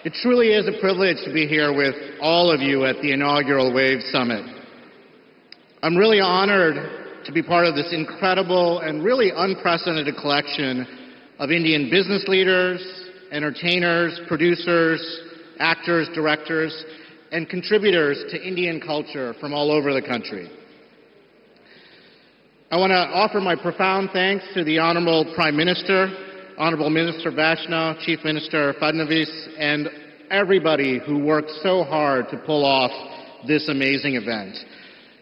It truly is a privilege to be here with all of you at the inaugural WAVE Summit. I'm really honored to be part of this incredible and really unprecedented collection of Indian business leaders, entertainers, producers, actors, directors, and contributors to Indian culture from all over the country. I want to offer my profound thanks to the Honorable Prime Minister, Honorable Minister Vaishnaw, Chief Minister Fadnavis, and everybody who worked so hard to pull off this amazing event.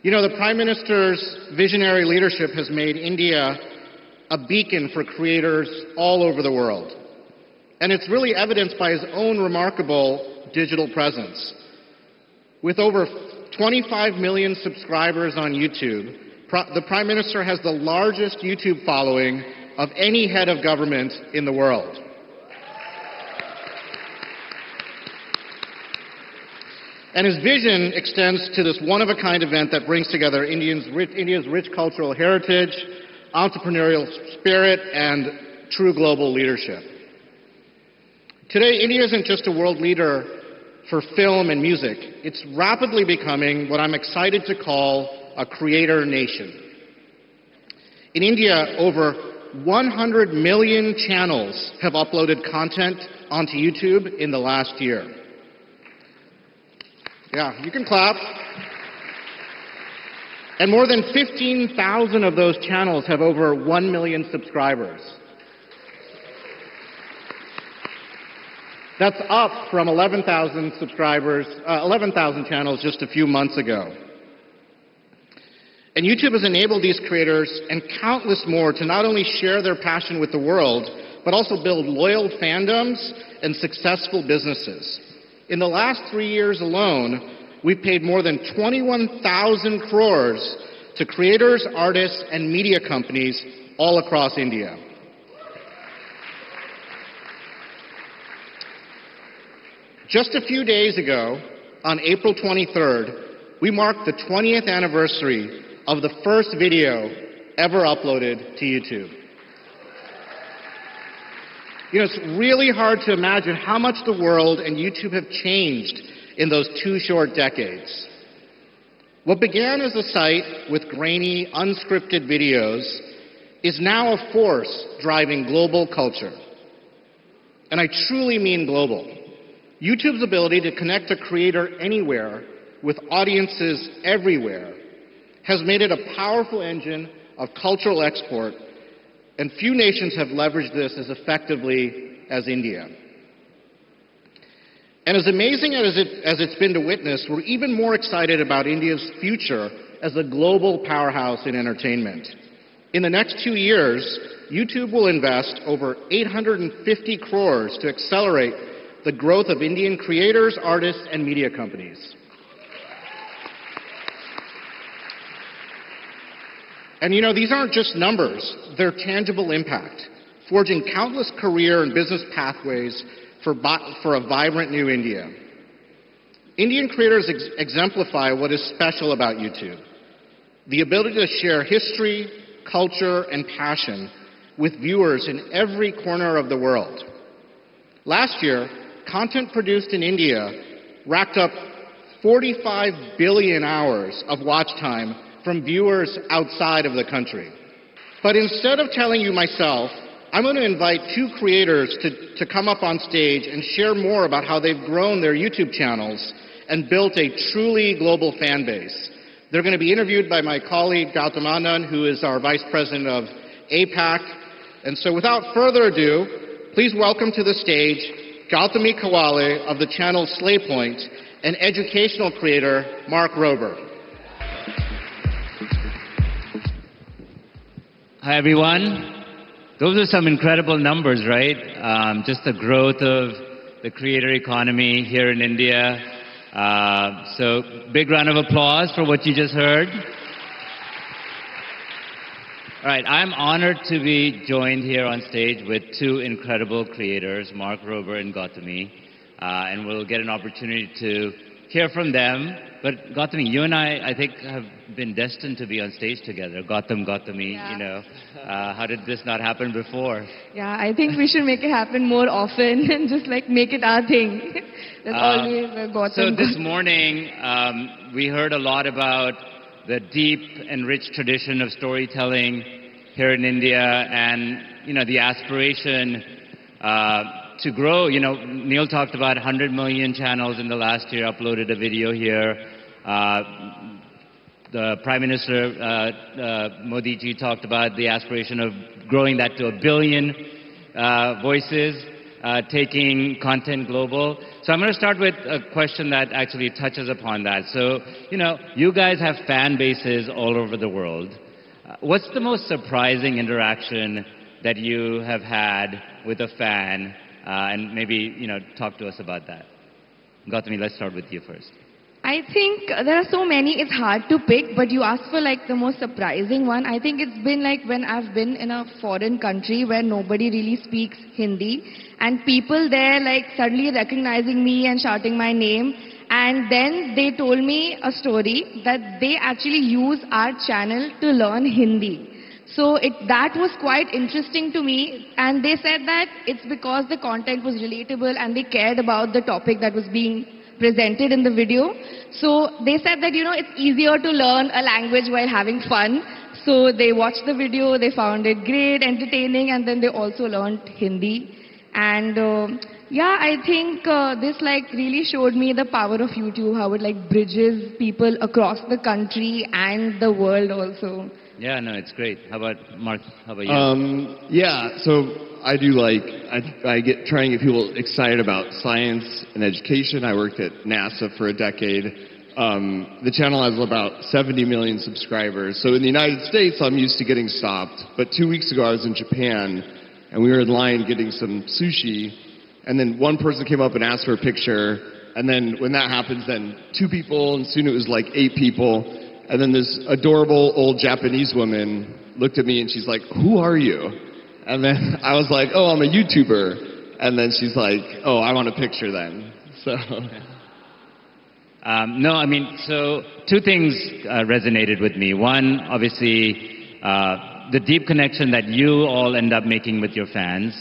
You know, the Prime Minister's visionary leadership has made India a beacon for creators all over the world. And it's really evidenced by his own remarkable digital presence. With over 25 million subscribers on YouTube, the Prime Minister has the largest YouTube following of any head of government in the world. And his vision extends to this one-of-a-kind event that brings together India's rich cultural heritage, entrepreneurial spirit, and true global leadership. Today, India isn't just a world leader for film and music. It's rapidly becoming what I'm excited to call a creator nation. In India, over 100 million channels have uploaded content onto YouTube in the last year. Yeah, you can clap. And more than 15,000 of those channels have over 1 million subscribers. That's up from 11,000 channels just a few months ago. And YouTube has enabled these creators and countless more to not only share their passion with the world, but also build loyal fandoms and successful businesses. In the last 3 years alone, we've paid more than 21,000 crores to creators, artists, and media companies all across India. Just a few days ago, on April 23rd, we marked the 20th anniversary of the first video ever uploaded to YouTube. You know, it's really hard to imagine how much the world and YouTube have changed in those 2 short decades. What began as a site with grainy, unscripted videos is now a force driving global culture. And I truly mean global. YouTube's ability to connect a creator anywhere with audiences everywhere has made it a powerful engine of cultural export, and few nations have leveraged this as effectively as India. And as amazing as it's been to witness, we're even more excited about India's future as a global powerhouse in entertainment. In the next 2 years, YouTube will invest over 850 crores to accelerate the growth of Indian creators, artists, and media companies. And you know, these aren't just numbers, they're tangible impact, forging countless career and business pathways for a vibrant new India. Indian creators exemplify what is special about YouTube: the ability to share history, culture, and passion with viewers in every corner of the world. Last year, content produced in India racked up 45 billion hours of watch time from viewers outside of the country. But instead of telling you myself, I'm going to invite 2 creators to come up on stage and share more about how they've grown their YouTube channels and built a truly global fan base. They're going to be interviewed by my colleague Gautam Anand, who is our Vice President of APAC. And so without further ado, please welcome to the stage Gautami Kawale of the channel Slayy and educational creator Mark Rober. Hi, everyone. Those are some incredible numbers, right? Just the growth of the creator economy here in India. So big round of applause for what you just heard. All right, I'm honored to be joined here on stage with 2 incredible creators, Mark Rober and Gautami. And we'll get an opportunity to hear from them. But Gautami, you and I think, have been destined to be on stage together. Gautami, Yeah. you know. How did this not happen before? Yeah, I think we should make it happen more often and just like make it our thing. There's always a Gautam. So this morning, we heard a lot about the deep and rich tradition of storytelling here in India and, you know, the aspiration to grow. You know, Neil talked about 100 million channels in the last year, uploaded a video here. The Prime Minister Modi ji talked about the aspiration of growing that to 1 billion voices, taking content global. So I'm going to start with a question that actually touches upon that. So, you know, you guys have fan bases all over the world. What's the most surprising interaction that you have had with a fan? And maybe, you know, talk to us about that. Gautami, let's start with you first. I think there are so many, it's hard to pick, but you asked for like the most surprising one. I think it's been like when I've been in a foreign country where nobody really speaks Hindi and people there like suddenly recognizing me and shouting my name, and then they told me a story that they actually use our channel to learn Hindi. So that was quite interesting to me, and they said that it's because the content was relatable and they cared about the topic that was being presented in the video. So they said that, you know, it's easier to learn a language while having fun. So they watched the video, they found it great, entertaining, and then they also learned Hindi. And yeah, I think this like really showed me the power of YouTube, how it like bridges people across the country and the world also. Yeah, no, it's great. How about Mark? How about you? Yeah, so I do like, I try and get people excited about science and education. I worked at NASA for a decade. The channel has about 70 million subscribers. So in the United States, I'm used to getting stopped. But 2 weeks ago, I was in Japan, and we were in line getting some sushi. And then one person came up and asked for a picture. And then when that happens, then 2 people, and soon it was like 8 people. And then this adorable old Japanese woman looked at me and she's like, "Who are you?" And then I was like, "Oh, I'm a YouTuber." And then she's like, "Oh, I want a picture then." So. No, I mean, so 2 things resonated with me. One, obviously, the deep connection that you all end up making with your fans.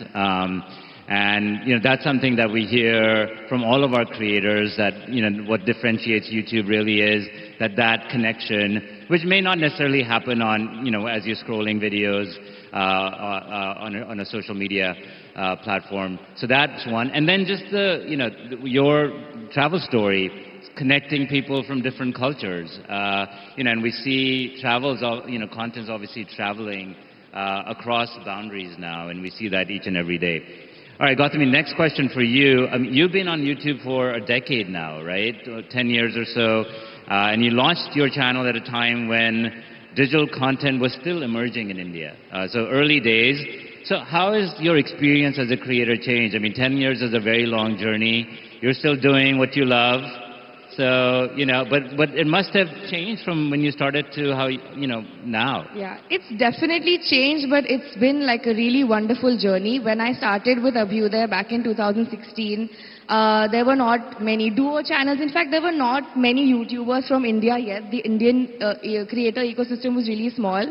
And, you know, that's something that we hear from all of our creators, that, you know, what differentiates YouTube really is that connection, which may not necessarily happen on, you know, as you're scrolling videos on a social media platform. So that's one. And then just your travel story, connecting people from different cultures. You know, and we see content's obviously traveling across boundaries now, and we see that each and every day. All right, Gautami, next question for you. You've been on YouTube for a decade now, right? 10 years or so. And you launched your channel at a time when digital content was still emerging in India. So early days. So how has your experience as a creator changed? I mean, 10 years is a very long journey. You're still doing what you love. So, you know, but it must have changed from when you started to how, you know, now. Yeah, it's definitely changed, but it's been like a really wonderful journey. When I started with Abhyuday back in 2016, there were not many duo channels. In fact, there were not many YouTubers from India yet. The Indian creator ecosystem was really small.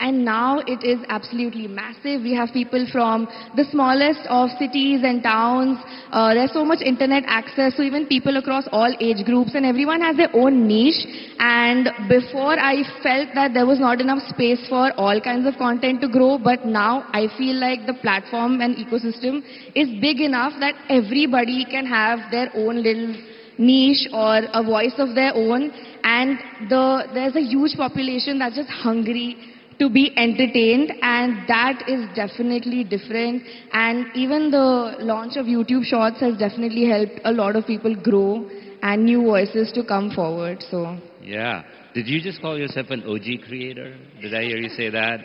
And now it is absolutely massive. We have people from the smallest of cities and towns. There's so much internet access, so even people across all age groups, and everyone has their own niche. And before, I felt that there was not enough space for all kinds of content to grow, but now I feel like the platform and ecosystem is big enough that everybody can have their own little niche or a voice of their own. And there's a huge population that's just hungry to be entertained, and that is definitely different. And even the launch of YouTube Shorts has definitely helped a lot of people grow and new voices to come forward. So yeah. Did you just call yourself an OG creator? Did I hear you say that?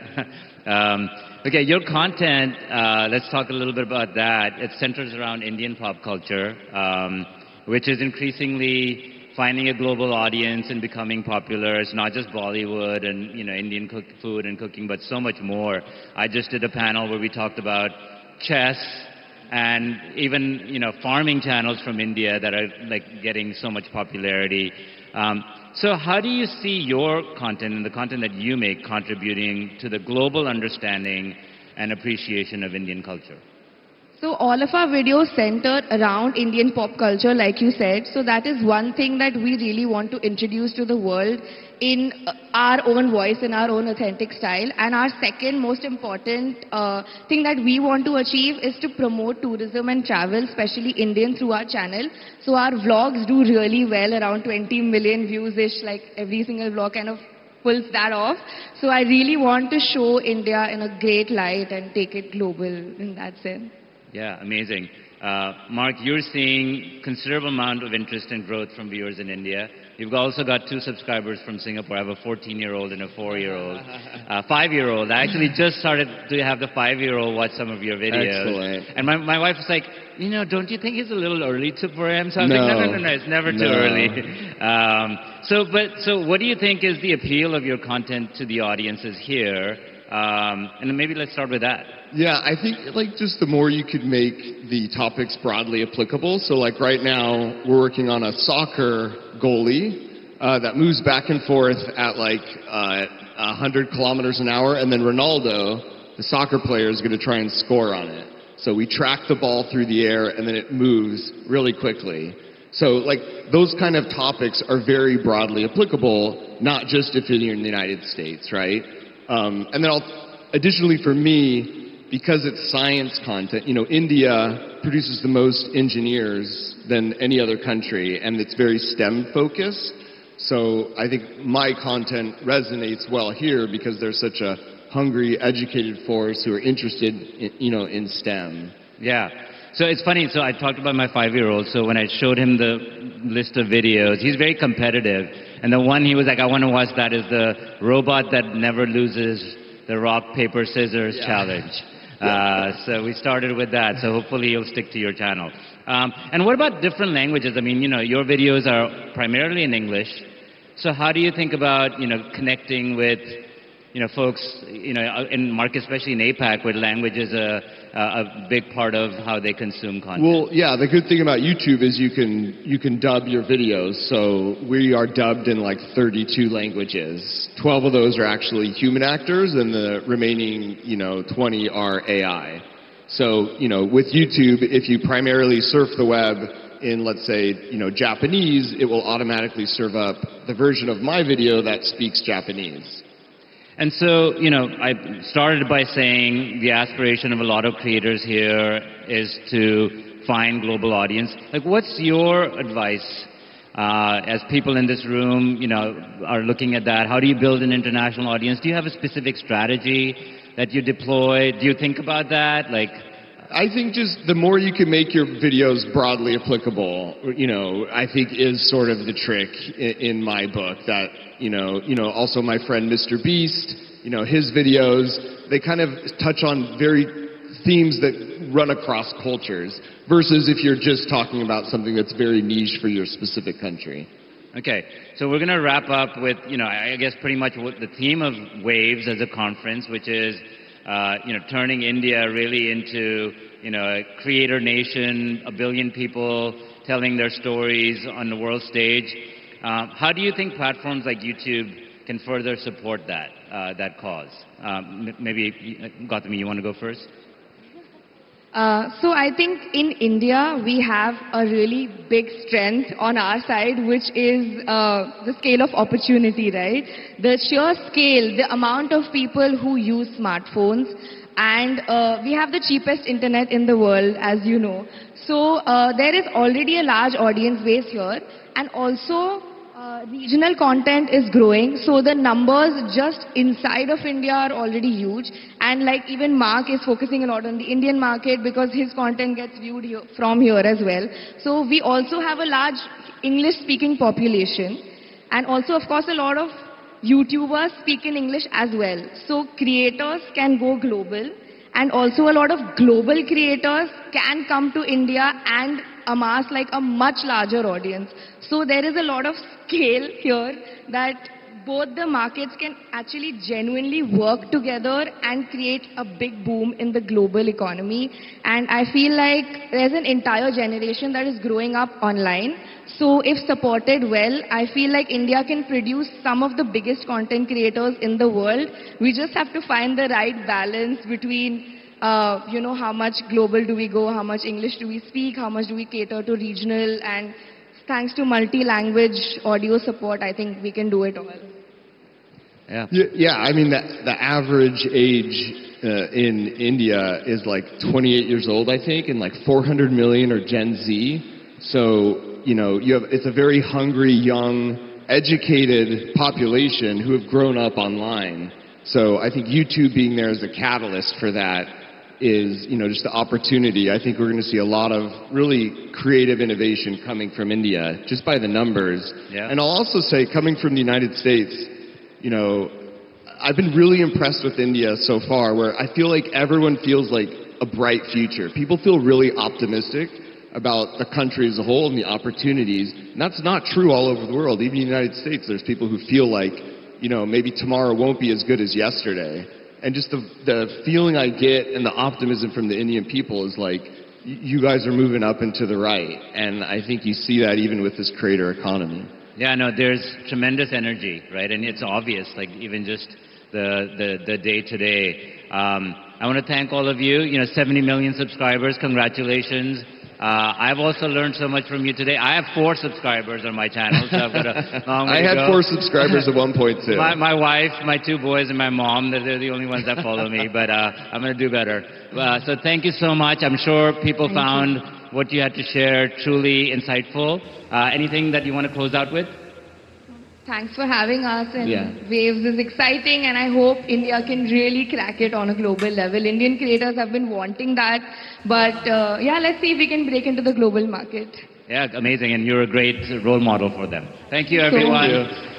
Okay, your content, let's talk a little bit about that. It centers around Indian pop culture, which is increasingly finding a global audience and becoming popular. It's not just Bollywood and, you know, Indian food and cooking, but so much more. I just did a panel where we talked about chess and even farming channels from India that are like getting so much popularity. So how do you see your content and the content that you make contributing to the global understanding and appreciation of Indian culture? So all of our videos center around Indian pop culture, like you said. So that is one thing that we really want to introduce to the world in our own voice, in our own authentic style. And our second most important thing that we want to achieve is to promote tourism and travel, especially Indian, through our channel. So our vlogs do really well, around 20 million views-ish, like every single vlog kind of pulls that off. So I really want to show India in a great light and take it global in that sense. Yeah, amazing. Mark, you're seeing considerable amount of interest and growth from viewers in India. You've also got 2 subscribers from Singapore. I have a 14-year-old and a 4-year-old. 5-year-old. I actually just started to have the 5-year-old watch some of your videos. Excellent. And my wife was like, don't you think it's a little early for him? So I was No. like, no, it's never too early. So what do you think is the appeal of your content to the audiences here? And maybe let's start with that. Yeah, I think like just the more you could make the topics broadly applicable. So like right now we're working on a soccer goalie that moves back and forth at like 100 kilometers an hour, and then Ronaldo, the soccer player, is going to try and score on it. So we track the ball through the air and then it moves really quickly. So like those kind of topics are very broadly applicable, not just if you're in the United States, right? And then additionally for me, because it's science content, India produces the most engineers than any other country, and it's very STEM focused. So I think my content resonates well here because there's such a hungry, educated force who are interested in STEM. Yeah. So it's funny. So I talked about my 5-year-old. So when I showed him the list of videos, he's very competitive. And the one he was like, I want to watch that is the robot that never loses the rock, paper, scissors challenge. So we started with that. So hopefully you'll stick to your channel. And what about different languages? I mean, your videos are primarily in English. So how do you think about, connecting with, folks, in markets, especially in APAC, where language is a big part of how they consume content? Well, yeah, the good thing about YouTube is you can dub your videos. So we are dubbed in like 32 languages. 12 of those are actually human actors, and the remaining, 20 are AI. So, with YouTube, if you primarily surf the web in, let's say, Japanese, it will automatically serve up the version of my video that speaks Japanese. And so, I started by saying the aspiration of a lot of creators here is to find global audience. Like, what's your advice as people in this room, are looking at that? How do you build an international audience? Do you have a specific strategy that you deploy? Do you think about that? I think just the more you can make your videos broadly applicable, I think is sort of the trick in my book. That, also my friend Mr. Beast, his videos, they kind of touch on very themes that run across cultures, versus if you're just talking about something that's very niche for your specific country. Okay, so we're going to wrap up with, I guess pretty much what the theme of Waves as a conference, which is turning India really into, a creator nation, 1 billion people telling their stories on the world stage. How do you think platforms like YouTube can further support that cause? Maybe, Gautami, you want to go first? So I think in India, we have a really big strength on our side, which is the scale of opportunity, right? The sheer scale, the amount of people who use smartphones, and we have the cheapest internet in the world, as you know. So there is already a large audience base here, and also regional content is growing, so the numbers just inside of India are already huge. And like even Mark is focusing a lot on the Indian market because his content gets viewed here, from here as well. So we also have a large English-speaking population, and also of course a lot of YouTubers speak in English as well. So creators can go global, and also a lot of global creators can come to India and amass like a much larger audience. So there is a lot of scale here that both the markets can actually genuinely work together and create a big boom in the global economy. And I feel like there's an entire generation that is growing up online. So if supported well, I feel like India can produce some of the biggest content creators in the world. We just have to find the right balance between how much global do we go, how much English do we speak, how much do we cater to regional, and thanks to multi-language audio support, I think we can do it all. Yeah. Yeah, I mean, the average age in India is like 28 years old, I think, and like 400 million are Gen Z. So, it's a very hungry, young, educated population who have grown up online. So I think YouTube being there as a catalyst for that is, just the opportunity. I think we're going to see a lot of really creative innovation coming from India, just by the numbers. Yeah. And I'll also say, coming from the United States, I've been really impressed with India so far, where I feel like everyone feels like a bright future. People feel really optimistic about the country as a whole and the opportunities. And that's not true all over the world. Even in the United States, there's people who feel like, maybe tomorrow won't be as good as yesterday. And just the feeling I get and the optimism from the Indian people is like, you guys are moving up and to the right. And I think you see that even with this creator economy. Yeah, no, there's tremendous energy, right? And it's obvious, like even just the day-to-day. I want to thank all of you. 70 million subscribers. Congratulations. I've also learned so much from you today. I have 4 subscribers on my channel, so I've got a long way to go. I had 4 subscribers at one point, too. My wife, my 2 boys, and my mom, they're the only ones that follow me, but I'm going to do better. So thank you so much. I'm sure people found what you had to share truly insightful. Anything that you want to close out with? Thanks for having us, and Waves is exciting, and I hope India can really crack it on a global level. Indian creators have been wanting that, but let's see if we can break into the global market. Yeah, amazing, and you're a great role model for them. Thank you, everyone. Thank you.